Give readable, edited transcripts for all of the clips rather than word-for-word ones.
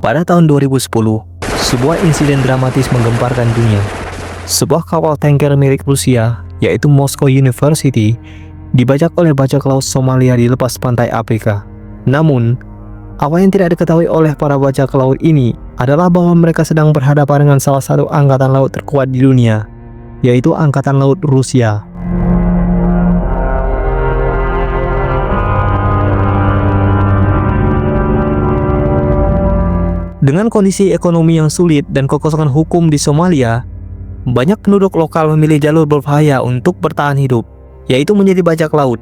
Pada tahun 2010, sebuah insiden dramatis menggemparkan dunia. Sebuah kapal tanker milik Rusia, yaitu Moscow University, dibajak oleh bajak laut Somalia di lepas pantai Afrika. Namun, apa yang tidak diketahui oleh para bajak laut ini adalah bahwa mereka sedang berhadapan dengan salah satu angkatan laut terkuat di dunia, yaitu Angkatan Laut Rusia. Dengan kondisi ekonomi yang sulit dan kekosongan hukum di Somalia, banyak penduduk lokal memilih jalur berbahaya untuk bertahan hidup, yaitu menjadi bajak laut.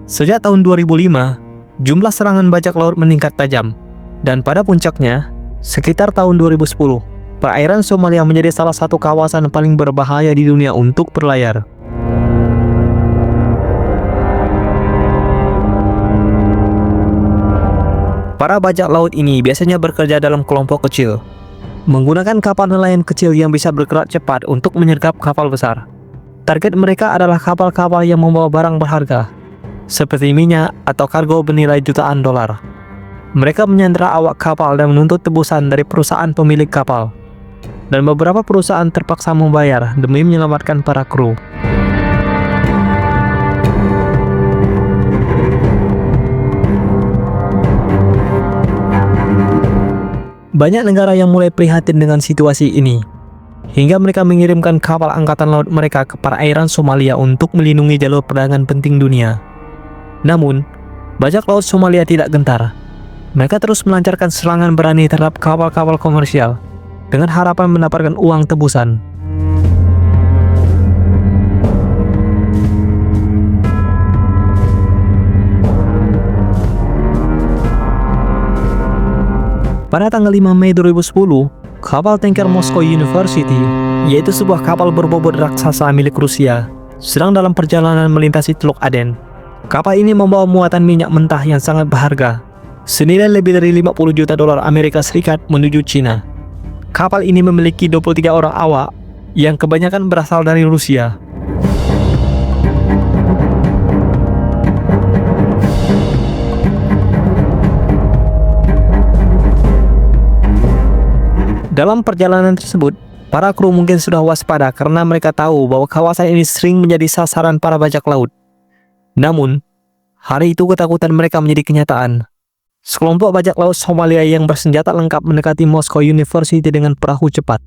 Sejak tahun 2005, jumlah serangan bajak laut meningkat tajam, dan pada puncaknya, sekitar tahun 2010, perairan Somalia menjadi salah satu kawasan paling berbahaya di dunia untuk berlayar. Para bajak laut ini biasanya bekerja dalam kelompok kecil, menggunakan kapal nelayan kecil yang bisa bergerak cepat untuk menyergap kapal besar. Target mereka adalah kapal-kapal yang membawa barang berharga, seperti minyak atau kargo bernilai jutaan dolar. Mereka menyandera awak kapal dan menuntut tebusan dari perusahaan pemilik kapal, dan beberapa perusahaan terpaksa membayar demi menyelamatkan para kru. Banyak negara yang mulai prihatin dengan situasi ini, hingga mereka mengirimkan kapal angkatan laut mereka ke perairan Somalia untuk melindungi jalur perdagangan penting dunia. Namun, bajak laut Somalia tidak gentar. Mereka terus melancarkan serangan berani terhadap kapal-kapal komersial dengan harapan mendapatkan uang tebusan. Pada tanggal 5 Mei 2010, kapal tanker Moscow University, yaitu sebuah kapal berbobot raksasa milik Rusia, sedang dalam perjalanan melintasi Teluk Aden. Kapal ini membawa muatan minyak mentah yang sangat berharga, senilai lebih dari 50 juta dolar Amerika Serikat menuju Cina. Kapal ini memiliki 23 orang awak, yang kebanyakan berasal dari Rusia. Dalam perjalanan tersebut, para kru mungkin sudah waspada karena mereka tahu bahwa kawasan ini sering menjadi sasaran para bajak laut. Namun, hari itu ketakutan mereka menjadi kenyataan. Sekelompok bajak laut Somalia yang bersenjata lengkap mendekati Moscow University dengan perahu cepat.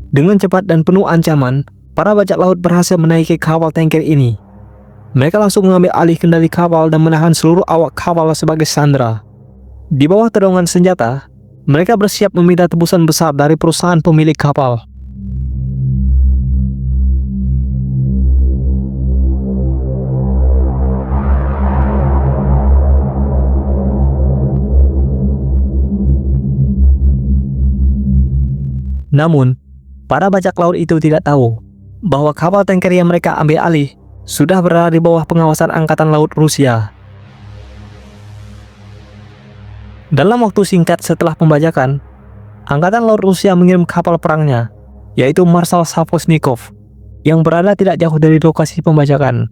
Dengan cepat dan penuh ancaman, para bajak laut berhasil menaiki kapal tanker ini. Mereka langsung mengambil alih kendali kapal dan menahan seluruh awak kapal sebagai sandera. Di bawah terdongan senjata, mereka bersiap meminta tebusan besar dari perusahaan pemilik kapal. Namun, para bajak laut itu tidak tahu bahwa kapal tanker yang mereka ambil alih sudah berada di bawah pengawasan Angkatan Laut Rusia. Dalam waktu singkat setelah pembajakan, Angkatan Laut Rusia mengirim kapal perangnya, yaitu Marshal Savosnikov, yang berada tidak jauh dari lokasi pembajakan.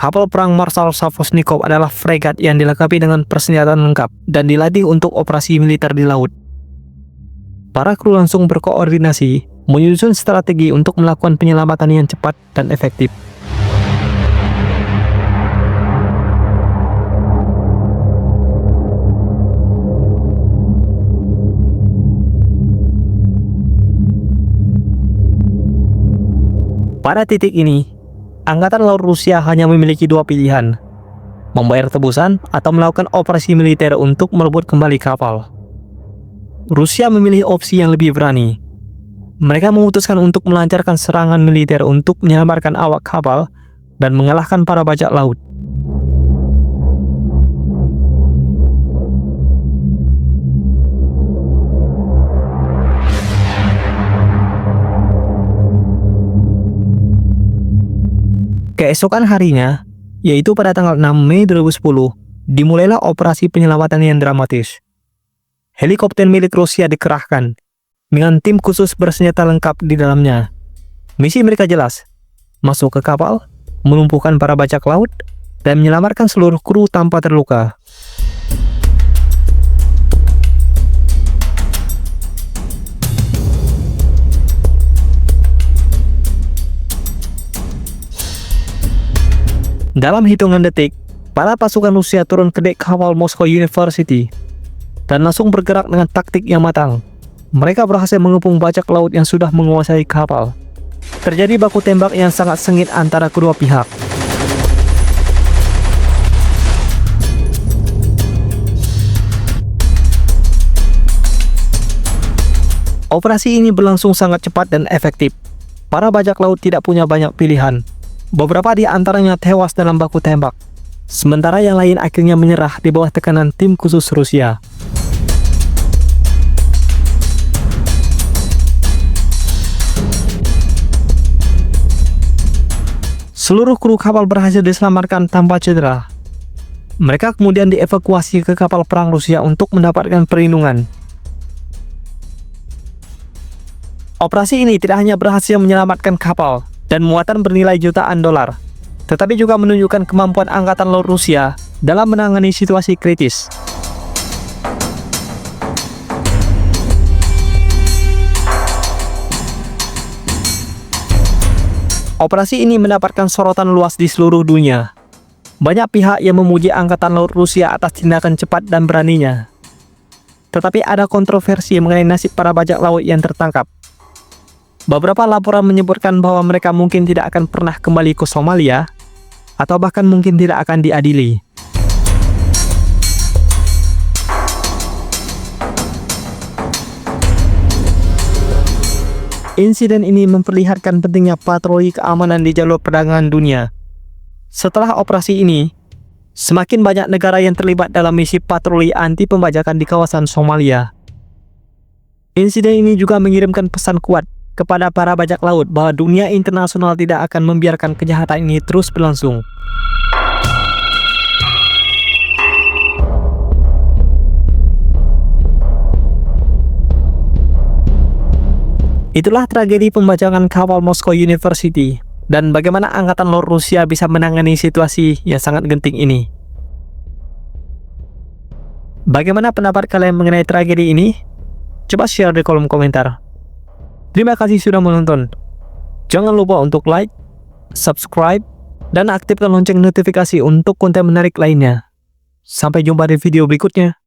Kapal perang Marshal Savosnikov adalah fregat yang dilengkapi dengan persenjataan lengkap dan dilatih untuk operasi militer di laut. Para kru langsung berkoordinasi, menyusun strategi untuk melakukan penyelamatan yang cepat dan efektif. Pada titik ini, Angkatan Laut Rusia hanya memiliki dua pilihan, membayar tebusan atau melakukan operasi militer untuk merebut kembali kapal. Rusia memilih opsi yang lebih berani. Mereka memutuskan untuk melancarkan serangan militer untuk menyelamatkan awak kapal dan mengalahkan para bajak laut. Keesokan harinya, yaitu pada tanggal 6 Mei 2010, dimulailah operasi penyelamatan yang dramatis. Helikopter milik Rusia dikerahkan dengan tim khusus bersenjata lengkap di dalamnya. Misi mereka jelas, masuk ke kapal, melumpuhkan para bajak laut, dan menyelamatkan seluruh kru tanpa terluka. Dalam hitungan detik, para pasukan Rusia turun ke dek kapal Moscow University dan langsung bergerak dengan taktik yang matang. Mereka berhasil mengepung bajak laut yang sudah menguasai kapal. Terjadi baku tembak yang sangat sengit antara kedua pihak. Operasi ini berlangsung sangat cepat dan efektif. Para bajak laut tidak punya banyak pilihan. Beberapa di antaranya tewas dalam baku tembak, sementara yang lain akhirnya menyerah di bawah tekanan tim khusus Rusia. Seluruh kru kapal berhasil diselamatkan tanpa cedera. Mereka kemudian dievakuasi ke kapal perang Rusia untuk mendapatkan perlindungan. Operasi ini tidak hanya berhasil menyelamatkan kapal dan muatan bernilai jutaan dolar, tetapi juga menunjukkan kemampuan Angkatan Laut Rusia dalam menangani situasi kritis. Operasi ini mendapatkan sorotan luas di seluruh dunia. Banyak pihak yang memuji Angkatan Laut Rusia atas tindakan cepat dan beraninya. Tetapi ada kontroversi mengenai nasib para bajak laut yang tertangkap. Beberapa laporan menyebutkan bahwa mereka mungkin tidak akan pernah kembali ke Somalia, atau bahkan mungkin tidak akan diadili. Insiden ini memperlihatkan pentingnya patroli keamanan di jalur perdagangan dunia. Setelah operasi ini, semakin banyak negara yang terlibat dalam misi patroli anti pembajakan di kawasan Somalia. Insiden ini juga mengirimkan pesan kuat kepada para bajak laut bahwa dunia internasional tidak akan membiarkan kejahatan ini terus berlangsung. Itulah tragedi pembajakan kapal Moscow University dan bagaimana Angkatan Laut Rusia bisa menangani situasi yang sangat genting ini. Bagaimana pendapat kalian mengenai tragedi ini? Coba share di kolom komentar. Terima kasih sudah menonton. Jangan lupa untuk like, subscribe, dan aktifkan lonceng notifikasi untuk konten menarik lainnya. Sampai jumpa di video berikutnya.